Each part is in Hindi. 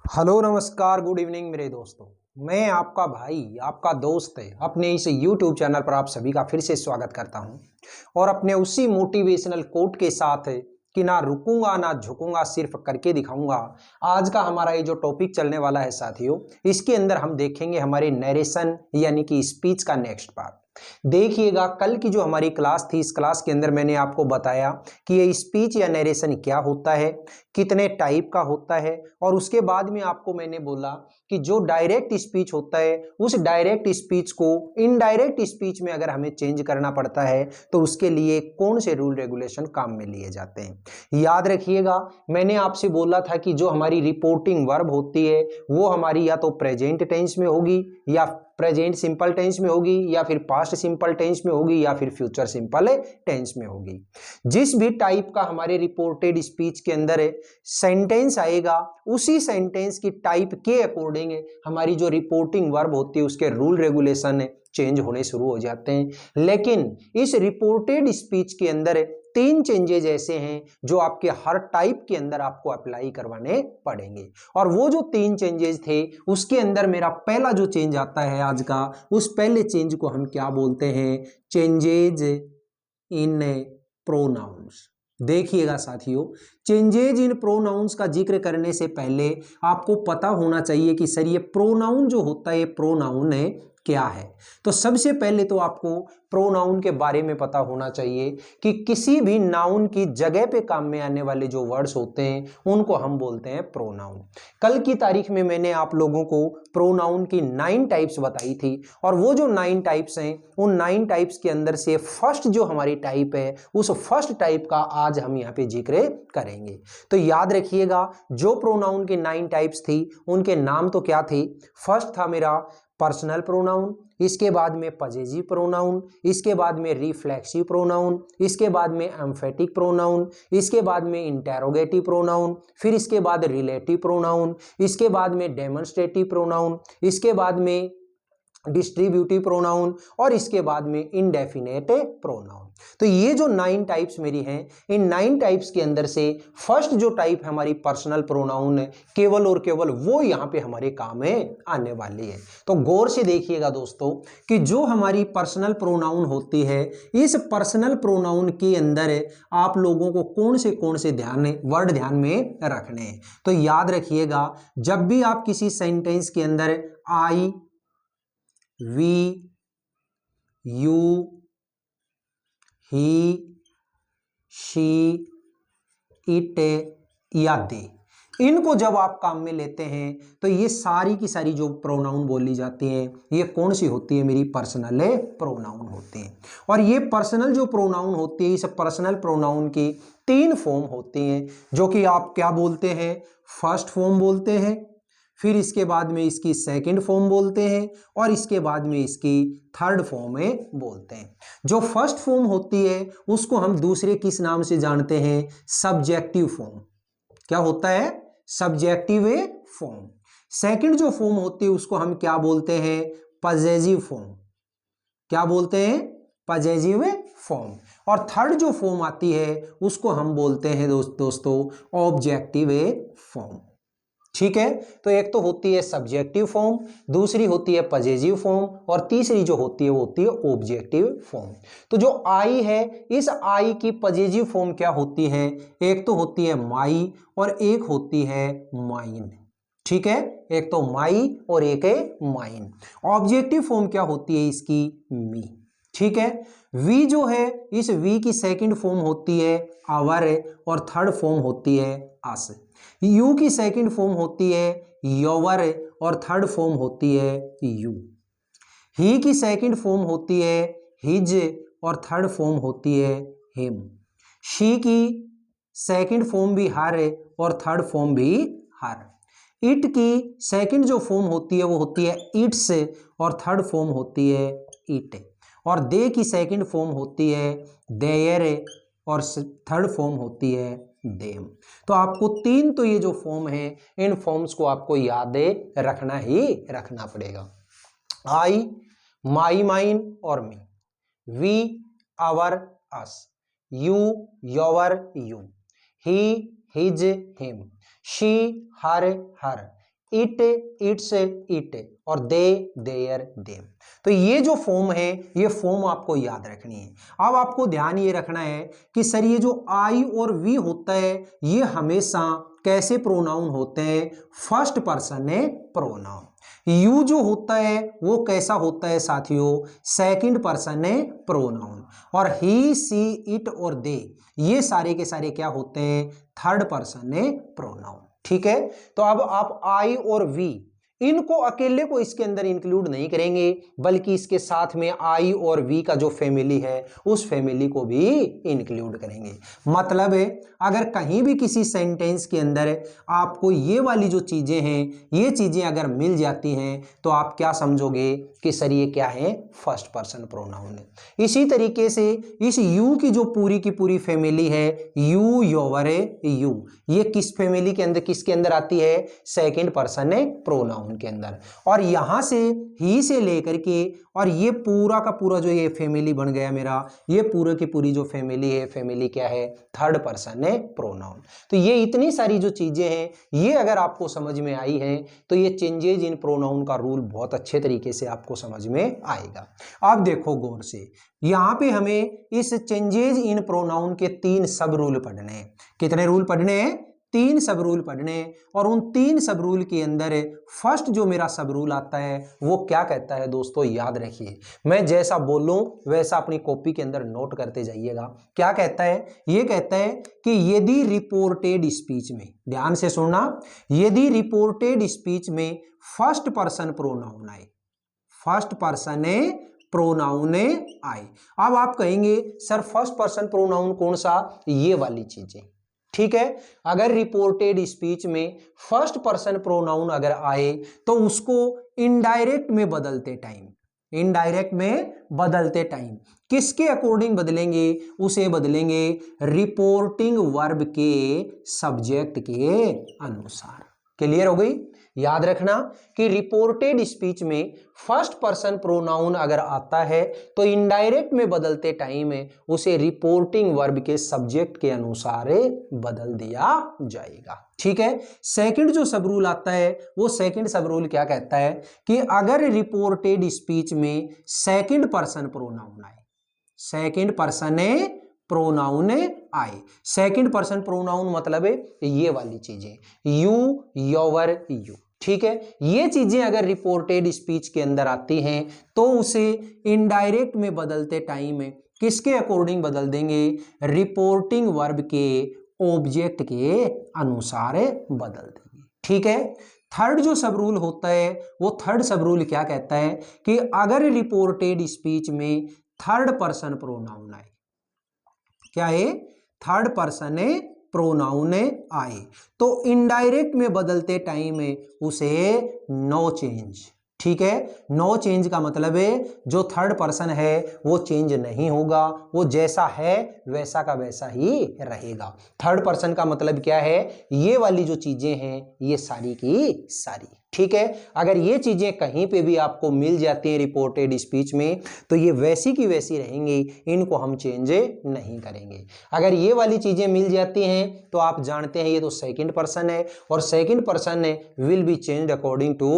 हेलो नमस्कार गुड इवनिंग मेरे दोस्तों। मैं आपका भाई आपका दोस्त है अपने इस YouTube चैनल पर आप सभी का फिर से स्वागत करता हूं और अपने उसी मोटिवेशनल कोट के साथ कि ना रुकूंगा ना झुकूंगा सिर्फ करके दिखाऊंगा। आज का हमारा ये जो टॉपिक चलने वाला है साथियों, इसके अंदर हम देखेंगे हमारे नरेशन यानी कि स्पीच का नेक्स्ट पार्ट। देखिएगा, कल की जो हमारी क्लास थी इस क्लास के अंदर मैंने आपको बताया कि ये स्पीच या नरेशन क्या होता है, कितने टाइप का होता है, और उसके बाद में आपको मैंने बोला कि जो डायरेक्ट स्पीच होता है उस डायरेक्ट स्पीच को इनडायरेक्ट स्पीच में अगर हमें चेंज करना पड़ता है तो उसके लिए कौन से रूल रेगुलेशन काम में लिए जाते हैं। याद रखिएगा, मैंने आपसे बोला था कि जो हमारी रिपोर्टिंग वर्ब होती है वो हमारी या तो प्रेजेंट टेंस में होगी या प्रेजेंट सिंपल टेंस में होगी या फिर पास्ट सिंपल टेंस में होगी या फिर फ्यूचर सिंपल टेंस में होगी। जिस भी टाइप का हमारे रिपोर्टेड स्पीच के अंदर सेंटेंस आएगा उसी सेंटेंस की टाइप के अकॉर्डिंग हमारी जो रिपोर्टिंग वर्ब होती है उसके रूल रेगुलेशन चेंज होने शुरू हो जाते हैं। लेकिन इस रिपोर्टेड स्पीच के अंदर तीन चेंजेस ऐसे हैं जो आपके हर टाइप के अंदर आपको अप्लाई करवाने पड़ेंगे, और वो जो तीन चेंजेस थे उसके अंदर मेरा पहला जो चेंज आता है आज का, उस पहले चेंज को हम क्या बोलते हैं? Changes in pronouns. देखिएगा साथियों, चेंजेज इन प्रोनाउंस का जिक्र करने से पहले आपको पता होना चाहिए कि सर ये प्रोनाउन जो होता है ये प्रोनाउन है क्या है। तो सबसे पहले तो आपको प्रोनाउन के बारे में पता होना चाहिए कि किसी भी नाउन की जगह पे काम में आने वाले जो वर्ड्स होते हैं उनको हम बोलते हैं प्रोनाउन। कल की तारीख में मैंने आप लोगों को प्रोनाउन की 9 टाइप्स बताई थी, और वो जो 9 टाइप्स हैं उन 9 टाइप्स के अंदर से फर्स्ट जो हमारी टाइप है उस फर्स्ट टाइप का आज हम यहाँ पे जिक्र करेंगे। तो याद रखिएगा, जो प्रोनाउन की 9 टाइप्स थी उनके नाम तो क्या थे? फर्स्ट था मेरा पर्सनल प्रोनाउन, इसके बाद में पजेसिव प्रोनाउन, इसके बाद में रिफ्लेक्सिव प्रोनाउन, इसके बाद में एम्फेटिक प्रोनाउन, इसके बाद में इंटेरोगेटिव प्रोनाउन, फिर इसके बाद रिलेटिव प्रोनाउन, इसके बाद में डेमोन्स्ट्रेटिव प्रोनाउन, इसके बाद में डिस्ट्रीब्यूटिव प्रोनाउन, और इसके बाद में इंडेफिनेट प्रोनाउन। तो ये जो 9 टाइप्स मेरी हैं, इन 9 टाइप्स के अंदर से फर्स्ट जो टाइप है हमारी पर्सनल प्रोनाउन है, केवल और केवल वो यहाँ पे हमारे काम में आने वाली है। तो गौर से देखिएगा दोस्तों कि जो हमारी पर्सनल प्रोनाउन होती है, इस पर्सनल प्रोनाउन के अंदर आप लोगों को कौन से वर्ड ध्यान में रखने हैं। तो याद रखिएगा, जब भी आप किसी सेंटेंस के अंदर I, we, you, he, she, it या दे, इनको जब आप काम में लेते हैं तो ये सारी की सारी जो प्रोनाउन बोली जाती हैं ये कौन सी होती है? मेरी पर्सनल प्रोनाउन होती हैं। और ये पर्सनल जो प्रोनाउन होती है, इस पर्सनल प्रोनाउन की 3 फॉर्म होती हैं जो कि आप क्या बोलते हैं? फर्स्ट फॉर्म बोलते हैं, फिर इसके बाद में इसकी सेकंड फॉर्म बोलते हैं, और इसके बाद में इसकी थर्ड फॉर्म में बोलते हैं। जो फर्स्ट फॉर्म होती है उसको हम दूसरे किस नाम से जानते हैं? Subjective form. क्या होता है? Subjective form. सेकंड जो फॉर्म होती है उसको हम क्या बोलते हैं? Possessive form. क्या बोलते हैं? Possessive form. और थर्ड जो फॉर्म आती है उसको हम बोलते हैं दोस्तों ऑब्जेक्टिव फॉर्म। ठीक है, तो एक तो होती है सब्जेक्टिव फॉर्म, दूसरी होती है पजेसिव फॉर्म, और तीसरी जो होती है वो होती है ऑब्जेक्टिव फॉर्म। तो जो आई है, इस आई की पजेसिव फॉर्म क्या होती है? एक तो होती है माई और एक होती है माइन। ठीक है, एक तो माई और एक है माइन। ऑब्जेक्टिव फॉर्म क्या होती है इसकी? मी। ठीक है, वी जो है, इस वी की सेकंड फॉर्म होती है आवर, और थर्ड फॉर्म होती है अस। यू की सेकंड फॉर्म होती है योवर, और थर्ड फॉर्म होती है यू। ही की सेकंड फॉर्म होती है हिज, और थर्ड फॉर्म होती है हिम। शी की सेकंड फॉर्म भी हर है और थर्ड फॉर्म भी हर। इट की सेकंड जो फॉर्म होती है वो होती है इट्स, और थर्ड फॉर्म होती है इट। और दे की सेकंड फॉर्म होती है देयर, और थर्ड फॉर्म होती है देम। तो आपको 3 तो ये जो फॉर्म है इन फॉर्म्स को आपको याद रखना ही रखना पड़ेगा। आई, माई, माइन और me. We, our, us. You, your, you. He, his, him. She, her, it, its, it और दे, देयर, देम। तो ये जो फॉर्म है ये फॉर्म आपको याद रखनी है। अब आपको ध्यान ये रखना है कि सर ये जो आई और वी होता है ये हमेशा कैसे प्रोनाउन होते हैं, फर्स्ट पर्सन है प्रोनाउन। यू जो होता है वो कैसा होता है साथियों, सेकंड पर्सन है प्रोनाउन। और ही, सी, इट और दे ये सारे के सारे क्या होते हैं, थर्ड पर्सन है प्रोनाउन। ठीक है, तो अब आप आई और वी इनको अकेले को इसके अंदर इंक्लूड नहीं करेंगे, बल्कि इसके साथ में आई और वी का जो फैमिली है उस फैमिली को भी इंक्लूड करेंगे। मतलब है अगर कहीं भी किसी सेंटेंस के अंदर आपको ये वाली जो चीजें हैं ये चीजें अगर मिल जाती हैं तो आप क्या समझोगे कि सर ये क्या है, फर्स्ट पर्सन प्रोनाउन है। इसी तरीके से इस यू की जो पूरी की पूरी फैमिली है, यू, योवर, यू, ये किस फैमिली के अंदर, किसके अंदर आती है, सेकंड पर्सन है प्रोनाउन के अंदर। और यहां से ही से लेकर के और ये पूरा का पूरा जो ये फैमिली बन गया मेरा, ये पूरे की पूरी जो फैमिली है, फैमिली क्या है, थर्ड पर्सन है प्रोनाउन। तो ये इतनी सारी जो चीजें हैं ये अगर आपको समझ में आई हैं तो ये चेंजेज इन प्रोनाउन का रूल बहुत अच्छे तरीके से आपको समझ में आएगा। अब देखो गौर से, यहां पे हमें इस चेंजेज इन प्रोनाउन के 3 सब रूल पढ़ने हैं। कितने रूल पढ़ने हैं, 3 सब रूल पढ़ने। और उन 3 सब रूल के अंदर फर्स्ट जो मेरा सब रूल आता है वो क्या कहता है दोस्तों, याद रखिए, मैं जैसा बोलूं वैसा अपनी कॉपी के अंदर नोट करते जाइएगा। क्या कहता है, ये कहता है कि यदि रिपोर्टेड स्पीच में, ध्यान से सुनना, यदि रिपोर्टेड स्पीच में फर्स्ट पर्सन प्रोनाउन आए, फर्स्ट पर्सन प्रोनाउन आए। अब आप कहेंगे सर फर्स्ट पर्सन प्रोनाउन कौन सा, ये वाली चीजें। ठीक है, अगर रिपोर्टेड स्पीच में फर्स्ट पर्सन प्रोनाउन अगर आए तो उसको इनडायरेक्ट में बदलते टाइम, इनडायरेक्ट में बदलते टाइम किसके अकॉर्डिंग बदलेंगे, उसे बदलेंगे रिपोर्टिंग वर्ब के सब्जेक्ट के अनुसार। क्लियर हो गई, याद रखना कि रिपोर्टेड स्पीच में फर्स्ट पर्सन प्रोनाउन अगर आता है तो इनडायरेक्ट में बदलते टाइम उसे रिपोर्टिंग वर्ब के सब्जेक्ट के अनुसार बदल दिया जाएगा। ठीक है, सेकंड जो सब रूल आता है वो सेकंड सब रूल क्या कहता है कि अगर रिपोर्टेड स्पीच में सेकंड पर्सन प्रोनाउन आए, सेकंड पर्सन प्रोनाउन आए, सेकंड पर्सन प्रोनाउन मतलब है ये वाली चीजें, यू, योवर, यू। ठीक है, ये चीजें अगर रिपोर्टेड स्पीच के अंदर आती हैं तो उसे इनडायरेक्ट में बदलते टाइम किसके अकॉर्डिंग बदल देंगे, रिपोर्टिंग वर्ब के ऑब्जेक्ट के अनुसार बदल देंगे। ठीक है, थर्ड जो सब रूल होता है वो थर्ड सब रूल क्या कहता है कि अगर रिपोर्टेड स्पीच में थर्ड पर्सन प्रोनाउन आए, क्या है, थर्ड पर्सन प्रोनाउन आए तो इनडायरेक्ट में बदलते टाइम उसे नो चेंज। ठीक है, नो चेंज का मतलब है जो थर्ड पर्सन है वो चेंज नहीं होगा, वो जैसा है वैसा का वैसा ही रहेगा। थर्ड पर्सन का मतलब क्या है, ये वाली जो चीजें हैं ये सारी की सारी। ठीक है, अगर ये चीजें कहीं पे भी आपको मिल जाती हैं रिपोर्टेड स्पीच में तो ये वैसी की वैसी रहेंगी, इनको हम चेंज नहीं करेंगे। अगर ये वाली चीजें मिल जाती हैं तो आप जानते हैं ये तो सेकंड पर्सन है और second person will be changed according to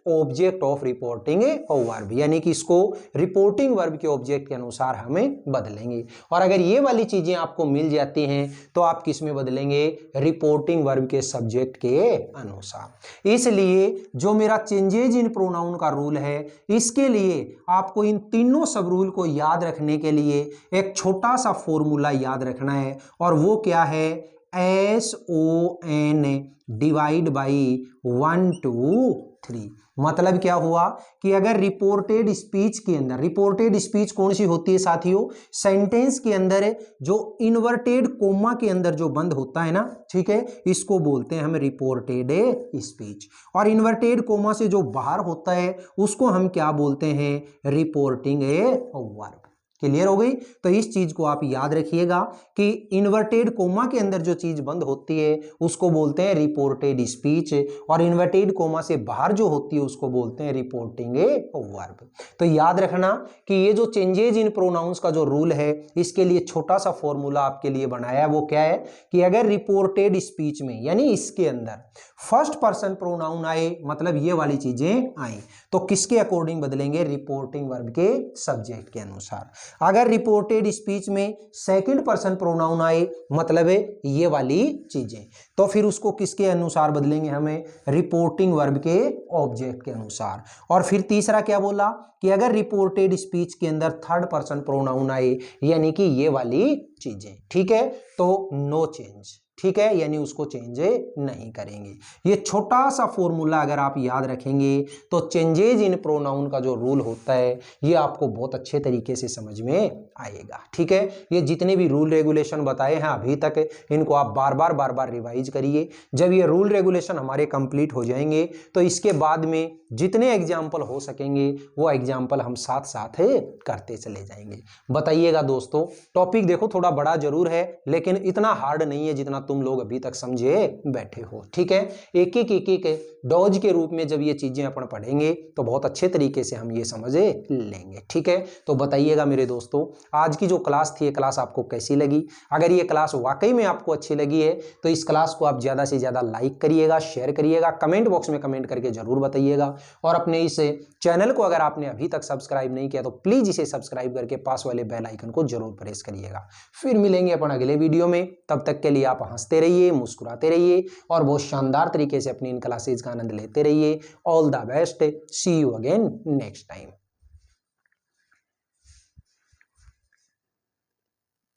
object of reporting verb, यानी कि इसको रिपोर्टिंग वर्ब के ऑब्जेक्ट के अनुसार हमें बदलेंगे। और अगर ये वाली चीजें आपको मिल जाती हैं तो आप किस में बदलेंगे, रिपोर्टिंग वर्ब के सब्जेक्ट के अनुसार। इसलिए जो मेरा चेंजेज इन प्रोनाउन का रूल है इसके लिए आपको इन तीनों सब रूल को याद रखने के लिए एक छोटा सा फॉर्मूला याद रखना है और वो क्या है, SON डिवाइड बाई 1 2 3। मतलब क्या हुआ कि अगर रिपोर्टेड स्पीच के अंदर, रिपोर्टेड स्पीच कौन सी होती है साथियों, सेंटेंस के अंदर जो इन्वर्टेड कोमा के अंदर जो बंद होता है ना, ठीक है, इसको बोलते हैं हम रिपोर्टेड स्पीच। और इन्वर्टेड कोमा से जो बाहर होता है उसको हम क्या बोलते हैं, रिपोर्टिंग वर्ब। क्लियर हो गई। तो इस चीज को आप याद रखिएगा कि इन्वर्टेड कोमा के अंदर जो चीज बंद होती है उसको बोलते हैं रिपोर्टेड स्पीच, और इन्वर्टेड कोमा से बाहर जो होती है उसको बोलते हैं रिपोर्टिंग वर्ब। तो याद रखना कि ये जो चेंजेज इन प्रोनाउंस का जो रूल है इसके लिए छोटा सा फॉर्मूला आपके लिए बनाया है। वो क्या है कि अगर रिपोर्टेड स्पीच में यानी इसके अंदर फर्स्ट पर्सन प्रोनाउन आए, मतलब ये वाली चीजें आई, तो किसके अकॉर्डिंग बदलेंगे? रिपोर्टिंग वर्ब के सब्जेक्ट के अनुसार। अगर रिपोर्टेड स्पीच में सेकंड पर्सन प्रोनाउन आए, मतलब है ये वाली चीजें, तो फिर उसको किसके अनुसार बदलेंगे? हमें रिपोर्टिंग वर्ब के ऑब्जेक्ट के अनुसार। और फिर तीसरा क्या बोला कि अगर रिपोर्टेड स्पीच के अंदर थर्ड पर्सन प्रोनाउन आए, यानी कि ये वाली चीजें, ठीक है, तो नो चेंज, ठीक है, यानी उसको चेंज नहीं करेंगे। ये छोटा सा फॉर्मूला अगर आप याद रखेंगे तो चेंजेज इन प्रोनाउन का जो रूल होता है ये आपको बहुत अच्छे तरीके से समझ में आएगा, ठीक है। ये जितने भी रूल रेगुलेशन बताए हैं अभी तक, इनको आप बार बार रिवाइज करिए। जब ये रूल रेगुलेशन हमारे कंप्लीट हो जाएंगे तो इसके बाद में जितने एग्जाम्पल हो सकेंगे वो एग्जाम्पल हम साथ साथ करते चले जाएंगे। बताइएगा दोस्तों, टॉपिक देखो थोड़ा बड़ा जरूर है लेकिन इतना हार्ड नहीं है जितना तुम लोग अभी तक समझे बैठे हो, ठीक है। एक एक डॉज के रूप में जब ये चीजें अपन पढ़ेंगे तो बहुत अच्छे तरीके से हम ये समझ लेंगे, ठीक है। तो बताइएगा मेरे दोस्तों, आज की जो क्लास थी ये क्लास आपको कैसी लगी? अगर ये क्लास वाकई में आपको अच्छी लगी है तो इस क्लास को आप ज्यादा से ज्यादा लाइक करिएगा, शेयर करिएगा, कमेंट बॉक्स में कमेंट करके जरूर बताइएगा। और अपने इस चैनल को अगर आपने अभी तक सब्सक्राइब नहीं किया तो प्लीज इसे सब्सक्राइब करके पास वाले बेल आइकन को जरूर प्रेस करिएगा। फिर मिलेंगे अपन अगले वीडियो में, तब तक के लिए आप हंसते रहिए, मुस्कुराते रहिए और बहुत शानदार तरीके से अपनी इन क्लासेज का आनंद लेते रहिए। All the best, see you again next time.